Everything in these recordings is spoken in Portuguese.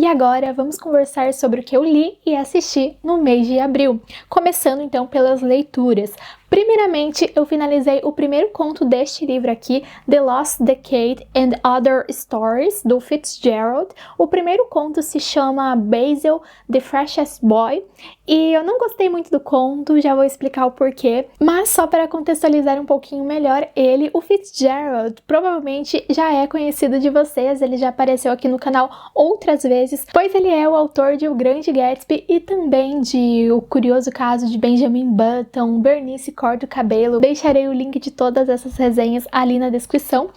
agora vamos conversar sobre o que eu li e assisti no mês de abril, começando então pelas leituras. Primeiramente, eu finalizei o primeiro conto deste livro aqui, The Lost Decade and Other Stories, do Fitzgerald. O primeiro conto se chama Basil, the Freshest Boy, e eu não gostei muito do conto, já vou explicar o porquê, mas só para contextualizar um pouquinho melhor ele, o Fitzgerald provavelmente já é conhecido de vocês, ele já apareceu aqui no canal outras vezes, pois ele é o autor de O Grande Gatsby e também de O Curioso Caso de Benjamin Button, Bernice Corta o Cabelo. Deixarei o link de todas essas resenhas ali na descrição.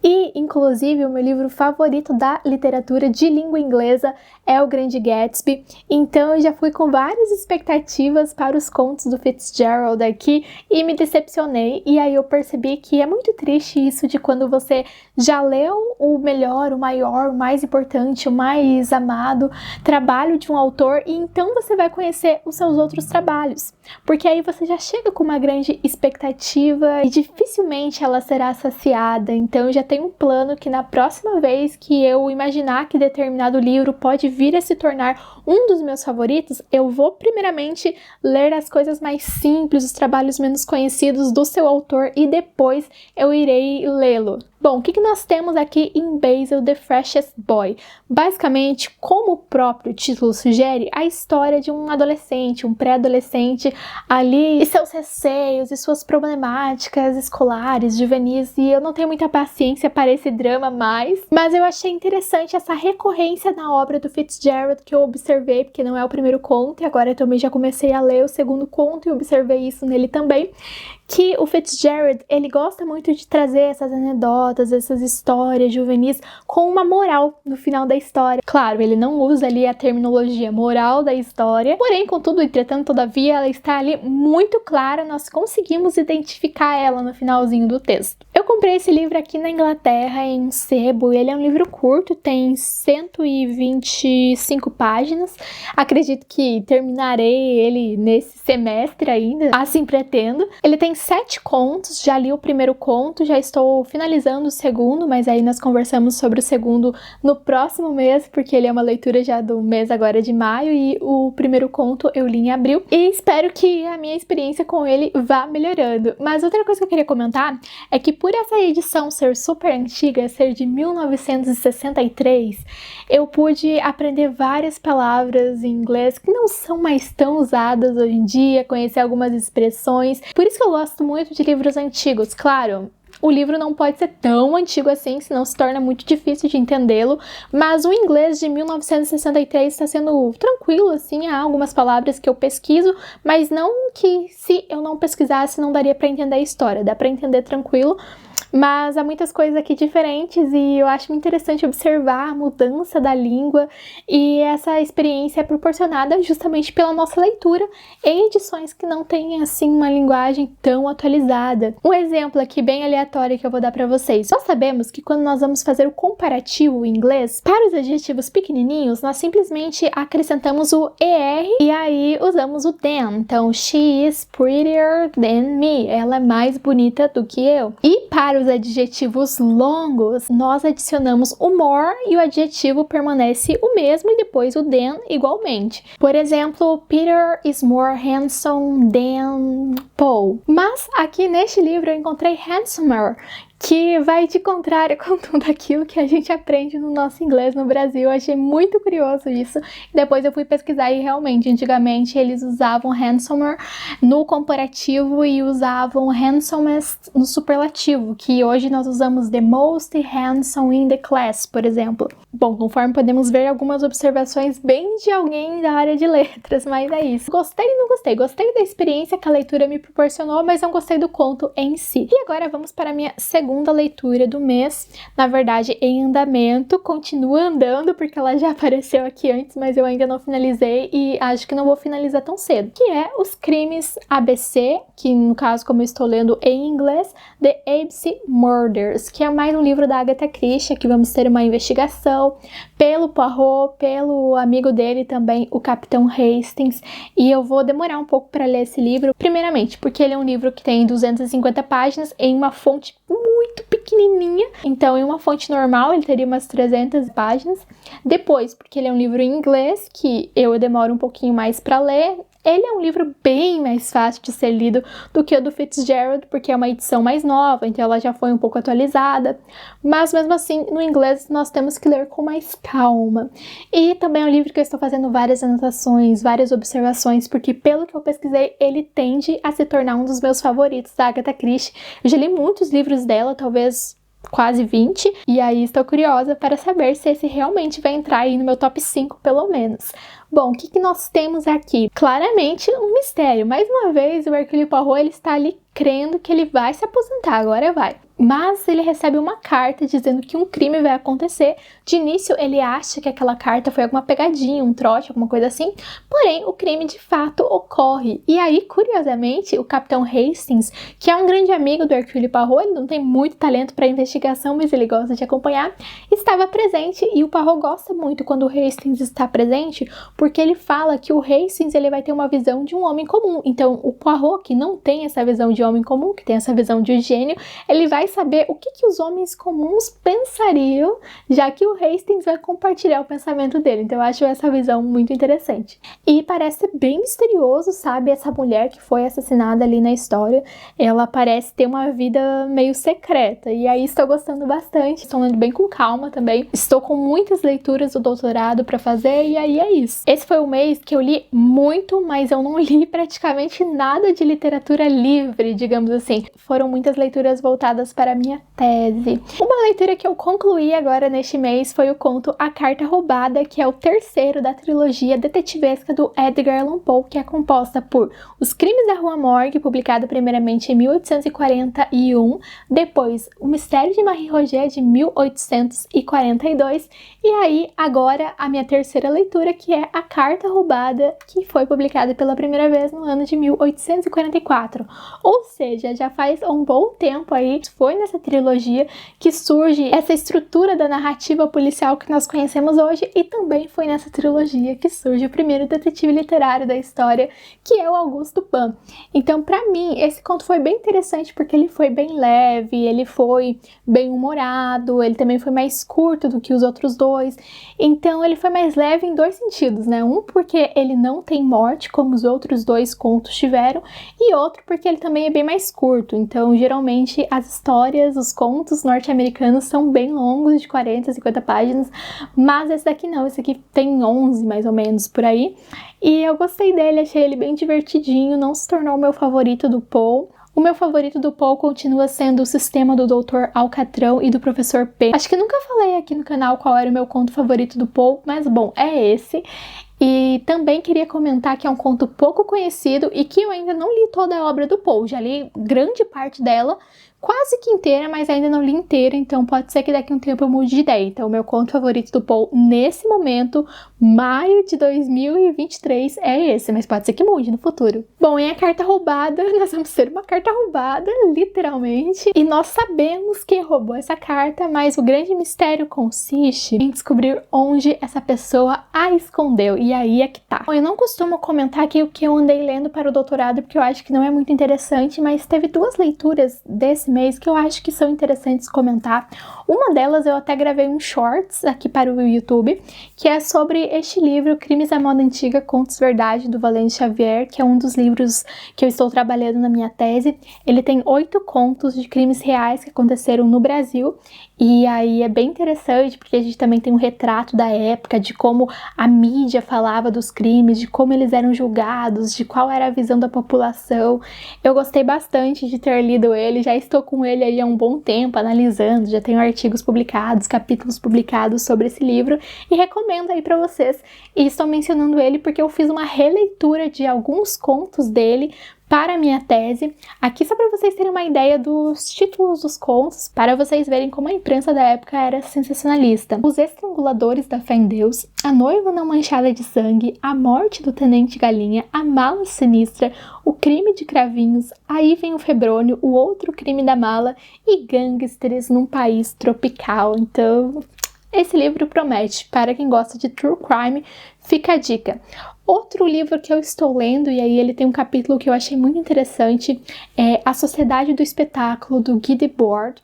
E, inclusive, o meu livro favorito da literatura de língua inglesa é O Grande Gatsby. Então, eu já fui com várias expectativas para os contos do Fitzgerald aqui e me decepcionei. E aí eu percebi que é muito triste isso de quando você já leu o melhor, o maior, o mais importante, o mais amado trabalho de um autor e então você vai conhecer os seus outros trabalhos. Porque aí você já chega com uma grande expectativa e dificilmente ela será saciada. Então, eu já tenho um plano que na próxima vez que eu imaginar que determinado livro pode vir a se tornar um dos meus favoritos, eu vou primeiramente ler as coisas mais simples, os trabalhos menos conhecidos do seu autor e depois eu irei lê-lo. Bom, o que nós temos aqui em Basil, the Freshest Boy? Basicamente, como o próprio título sugere, a história de um adolescente, um pré-adolescente ali, e seus receios e suas problemáticas escolares, juvenis, e eu não tenho muita paciência para esse drama mais, mas eu achei interessante essa recorrência na obra do Fitzgerald que eu observei, porque não é o primeiro conto, e agora eu também já comecei a ler o segundo conto e observei isso nele também, que o Fitzgerald, ele gosta muito de trazer essas anedotas, essas histórias juvenis com uma moral no final da história. Claro, ele não usa ali a terminologia moral da história, porém, contudo, entretanto, todavia, ela está ali muito clara, nós conseguimos identificar ela no finalzinho do texto. Eu comprei esse livro aqui na Inglaterra, em sebo, ele é um livro curto, tem 125 páginas, acredito que terminarei ele nesse semestre ainda, assim pretendo. Ele tem 7 contos, já li o primeiro conto, já estou finalizando o segundo, mas aí nós conversamos sobre o segundo no próximo mês, porque ele é uma leitura já do mês agora de maio, e o primeiro conto eu li em abril, e espero que a minha experiência com ele vá melhorando. Mas outra coisa que eu queria comentar é que por essa edição ser super antiga, ser de 1963, eu pude aprender várias palavras em inglês que não são mais tão usadas hoje em dia, conhecer algumas expressões, por isso que eu gosto muito de livros antigos. Claro, o livro não pode ser tão antigo assim, senão se torna muito difícil de entendê-lo, mas o inglês de 1963 está sendo tranquilo, assim, há algumas palavras que eu pesquiso, mas não que se eu não pesquisasse não daria para entender a história, dá para entender tranquilo. Mas há muitas coisas aqui diferentes e eu acho interessante observar a mudança da língua, e essa experiência é proporcionada justamente pela nossa leitura em edições que não têm assim uma linguagem tão atualizada. Um exemplo aqui bem aleatório que eu vou dar para vocês. Nós sabemos que quando nós vamos fazer o comparativo em inglês, para os adjetivos pequenininhos, nós simplesmente acrescentamos o ER e aí usamos o than. Então, she is prettier than me. Ela é mais bonita do que eu. E para os adjetivos longos, nós adicionamos o more e o adjetivo permanece o mesmo e depois o than igualmente. Por exemplo, Peter is more handsome than Paul. Mas aqui neste livro eu encontrei handsomer, que vai de contrário com tudo aquilo que a gente aprende no nosso inglês no Brasil. Eu achei muito curioso isso. Depois eu fui pesquisar e realmente, antigamente eles usavam handsomer no comparativo e usavam handsomest no superlativo, que hoje nós usamos the most handsome in the class, por exemplo. Bom, conforme podemos ver, algumas observações bem de alguém da área de letras, mas é isso. Gostei e não gostei. Gostei da experiência que a leitura me proporcionou, mas não gostei do conto em si. E agora vamos para a minha segunda leitura do mês, na verdade em andamento, continua andando porque ela já apareceu aqui antes, mas eu ainda não finalizei e acho que não vou finalizar tão cedo, que é Os Crimes ABC, que no caso, como eu estou lendo em inglês, The ABC Murders, que é mais um livro da Agatha Christie, que vamos ter uma investigação pelo Poirot, pelo amigo dele também, o Capitão Hastings, e eu vou demorar um pouco para ler esse livro, primeiramente porque ele é um livro que tem 250 páginas em uma fonte muito pequena, pequenininha, então em uma fonte normal ele teria umas 300 páginas. Depois, porque ele é um livro em inglês, que eu demoro um pouquinho mais para ler, ele é um livro bem mais fácil de ser lido do que o do Fitzgerald, porque é uma edição mais nova, então ela já foi um pouco atualizada. Mas mesmo assim, no inglês nós temos que ler com mais calma. E também é um livro que eu estou fazendo várias anotações, várias observações, porque pelo que eu pesquisei, ele tende a se tornar um dos meus favoritos da Agatha Christie. Eu já li muitos livros dela, talvez quase 20, e aí estou curiosa para saber se esse realmente vai entrar aí no meu top 5, pelo menos. Bom, o que nós temos aqui? Claramente um mistério. Mais uma vez, o Hercule Poirot ele está ali crendo que ele vai se aposentar, agora vai. Mas ele recebe uma carta dizendo que um crime vai acontecer. De início, ele acha que aquela carta foi alguma pegadinha, um trote, alguma coisa assim. Porém, o crime de fato ocorre. E aí, curiosamente, o Capitão Hastings, que é um grande amigo do Hercule Poirot, ele não tem muito talento para investigação, mas ele gosta de acompanhar, estava presente. E o Poirot gosta muito quando o Hastings está presente, porque ele fala que o Hastings ele vai ter uma visão de um homem comum. Então, o Poirot, que não tem essa visão de homem comum, que tem essa visão de gênio, ele vai saber o que os homens comuns pensariam, já que o Hastings vai compartilhar o pensamento dele. Então eu acho essa visão muito interessante. E parece bem misterioso, sabe? Essa mulher que foi assassinada ali na história, ela parece ter uma vida meio secreta. E aí estou gostando bastante. Estou lendo bem com calma também. Estou com muitas leituras do doutorado para fazer e aí é isso. Esse foi um mês que eu li muito, mas eu não li praticamente nada de literatura livre, digamos assim. Foram muitas leituras voltadas para a minha tese. Uma leitura que eu concluí agora neste mês foi o conto A Carta Roubada, que é o terceiro da trilogia detetivesca do Edgar Allan Poe, que é composta por Os Crimes da Rua Morgue, publicado primeiramente em 1841, depois O Mistério de Marie Roget, de 1842, e aí agora a minha terceira leitura, que é A Carta Roubada, que foi publicada pela primeira vez no ano de 1844. Ou seja, já faz um bom tempo aí, foi nessa trilogia que surge essa estrutura da narrativa policial que nós conhecemos hoje, e também foi nessa trilogia que surge o primeiro detetive literário da história, que é o Augusto Pan. Então, para mim, esse conto foi bem interessante porque ele foi bem leve, ele foi bem humorado, ele também foi mais curto do que os outros dois. Então, ele foi mais leve em dois sentidos, né? Um, porque ele não tem morte, como os outros dois contos tiveram, e outro, porque ele também é bem mais curto. Então, geralmente, as histórias, os contos norte-americanos são bem longos, de 40, 50 páginas, mas esse daqui não, esse aqui tem 11, mais ou menos, por aí. E eu gostei dele, achei ele bem divertidinho, não se tornou o meu favorito do Poe. O meu favorito do Poe continua sendo O Sistema do Dr. Alcatrão e do Professor P. Acho que nunca falei aqui no canal qual era o meu conto favorito do Poe, mas bom, é esse. E também queria comentar que é um conto pouco conhecido e que eu ainda não li toda a obra do Poe. Já li grande parte dela, quase que inteira, mas ainda não li inteira, então pode ser que daqui a um tempo eu mude de ideia. Então, o meu conto favorito do Poe, nesse momento, maio de 2023, é esse, mas pode ser que mude no futuro. Bom, em A Carta Roubada, nós vamos ter uma carta roubada, literalmente, e nós sabemos quem roubou essa carta, mas o grande mistério consiste em descobrir onde essa pessoa a escondeu, e aí é que tá. Bom, eu não costumo comentar aqui o que eu andei lendo para o doutorado, porque eu acho que não é muito interessante, mas teve duas leituras desse mês que eu acho que são interessantes comentar. Uma delas eu até gravei um shorts aqui para o YouTube, que é sobre este livro, Crimes à Moda Antiga, Contos Verdade, do Valente Xavier, que é um dos livros que eu estou trabalhando na minha tese. Ele tem 8 contos de crimes reais que aconteceram no Brasil, e aí é bem interessante, porque a gente também tem um retrato da época, de como a mídia falava dos crimes, de como eles eram julgados, de qual era a visão da população. Eu gostei bastante de ter lido ele, já estou com ele aí há um bom tempo, analisando, já tenho artigos publicados, capítulos publicados sobre esse livro, e recomendo aí pra vocês. E estou mencionando ele porque eu fiz uma releitura de alguns contos dele para a minha tese, aqui só para vocês terem uma ideia dos títulos dos contos, para vocês verem como a imprensa da época era sensacionalista. Os Estranguladores da Fé em Deus, A Noiva Não Manchada de Sangue, A Morte do Tenente Galinha, A Mala Sinistra, O Crime de Cravinhos, Aí Vem o Febrônio, O Outro Crime da Mala e Gangsters num País Tropical. Então, esse livro promete. Para quem gosta de true crime, fica a dica. Outro livro que eu estou lendo, e aí ele tem um capítulo que eu achei muito interessante, é A Sociedade do Espetáculo, do Guy Debord.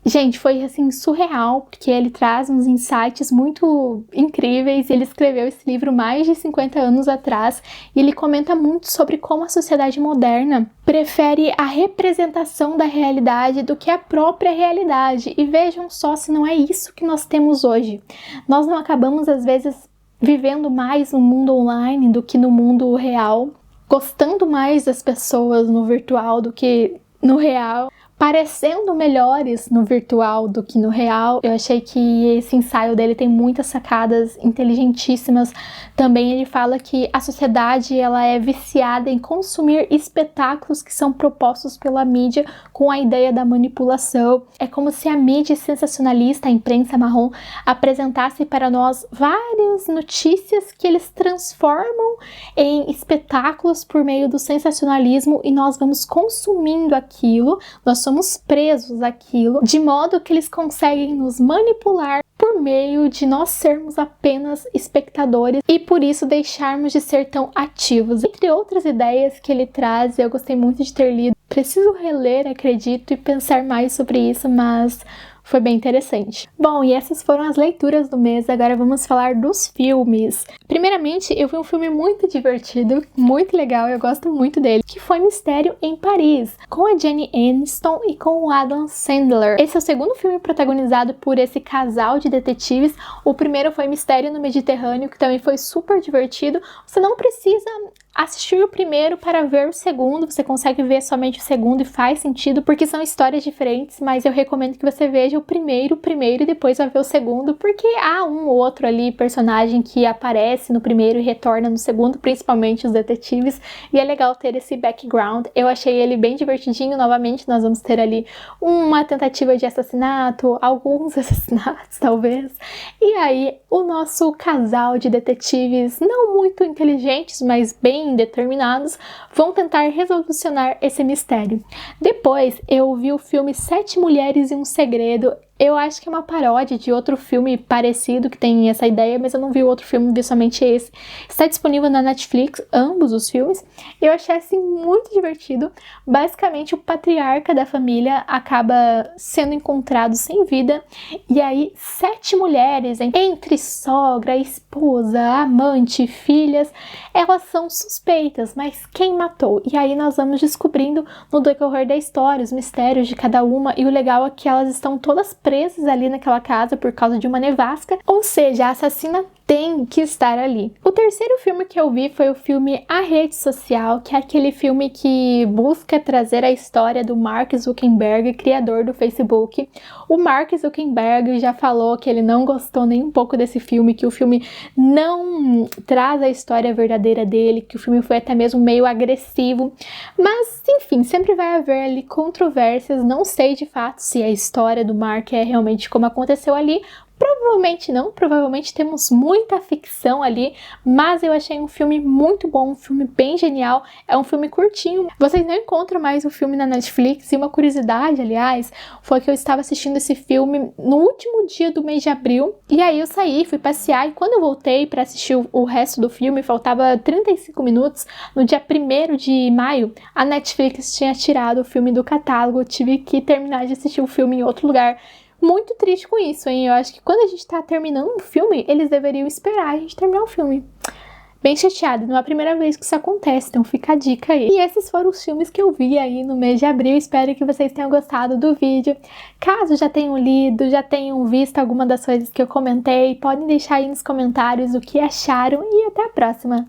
Gente, foi assim surreal, porque ele traz uns insights muito incríveis. Ele escreveu esse livro mais de 50 anos atrás e ele comenta muito sobre como a sociedade moderna prefere a representação da realidade do que a própria realidade. E vejam só se não é isso que nós temos hoje. Nós não acabamos, às vezes, vivendo mais no mundo online do que no mundo real, gostando mais das pessoas no virtual do que no real, parecendo melhores no virtual do que no real. Eu achei que esse ensaio dele tem muitas sacadas inteligentíssimas. Também ele fala que a sociedade ela é viciada em consumir espetáculos que são propostos pela mídia com a ideia da manipulação. É como se a mídia sensacionalista, a imprensa marrom, apresentasse para nós várias notícias que eles transformam em espetáculos por meio do sensacionalismo e nós vamos consumindo aquilo, nós somos presos àquilo, de modo que eles conseguem nos manipular por meio de nós sermos apenas espectadores e por isso deixarmos de ser tão ativos. Entre outras ideias que ele traz, eu gostei muito de ter lido. Preciso reler, acredito, e pensar mais sobre isso, mas foi bem interessante. Bom, e essas foram as leituras do mês, agora vamos falar dos filmes. Primeiramente, eu vi um filme muito divertido, muito legal, eu gosto muito dele, que foi Mistério em Paris, com a Jenny Aniston e com o Adam Sandler. Esse é o segundo filme protagonizado por esse casal de detetives. O primeiro foi Mistério no Mediterrâneo, que também foi super divertido. Você não precisa assistir o primeiro para ver o segundo, você consegue ver somente o segundo e faz sentido, porque são histórias diferentes, mas eu recomendo que você veja o primeiro e depois vai ver o segundo, porque há um ou outro ali personagem que aparece no primeiro e retorna no segundo, principalmente os detetives, e é legal ter esse background. Eu achei ele bem divertidinho. Novamente nós vamos ter ali uma tentativa de assassinato, alguns assassinatos talvez, e aí o nosso casal de detetives não muito inteligentes, mas bem determinados, vão tentar resolucionar esse mistério. Depois eu vi o filme Sete Mulheres e um Segredo. Eu acho que é uma paródia de outro filme parecido que tem essa ideia, mas eu não vi o outro filme, vi somente esse. Está disponível na Netflix, ambos os filmes. Eu achei assim muito divertido. Basicamente, o patriarca da família acaba sendo encontrado sem vida, e aí 7 mulheres, entre sogra, esposa, amante, filhas, elas são suspeitas, mas quem matou? E aí nós vamos descobrindo no decorrer da história os mistérios de cada uma, e o legal é que elas estão todas presas ali naquela casa por causa de uma nevasca, ou seja, a assassina tem que estar ali. O terceiro filme que eu vi foi o filme A Rede Social, que é aquele filme que busca trazer a história do Mark Zuckerberg, criador do Facebook. O Mark Zuckerberg já falou que ele não gostou nem um pouco desse filme, que o filme não traz a história verdadeira dele, que o filme foi até mesmo meio agressivo, mas enfim, sempre vai haver ali controvérsias. Não sei de fato se a história do Mark é realmente como aconteceu ali. Provavelmente não, provavelmente temos muita ficção ali, mas eu achei um filme muito bom, um filme bem genial. É um filme curtinho, vocês não encontram mais o filme na Netflix. E uma curiosidade, aliás, foi que eu estava assistindo esse filme no último dia do mês de abril, e aí eu saí, fui passear, e quando eu voltei para assistir o resto do filme, faltava 35 minutos, no dia 1º de maio, a Netflix tinha tirado o filme do catálogo. Eu tive que terminar de assistir o filme em outro lugar. Muito triste com isso, hein? Eu acho que quando a gente tá terminando um filme, eles deveriam esperar a gente terminar o filme. Bem chateada, não é a primeira vez que isso acontece, então fica a dica aí. E esses foram os filmes que eu vi aí no mês de abril. Espero que vocês tenham gostado do vídeo. Caso já tenham lido, já tenham visto alguma das coisas que eu comentei, podem deixar aí nos comentários o que acharam e até a próxima!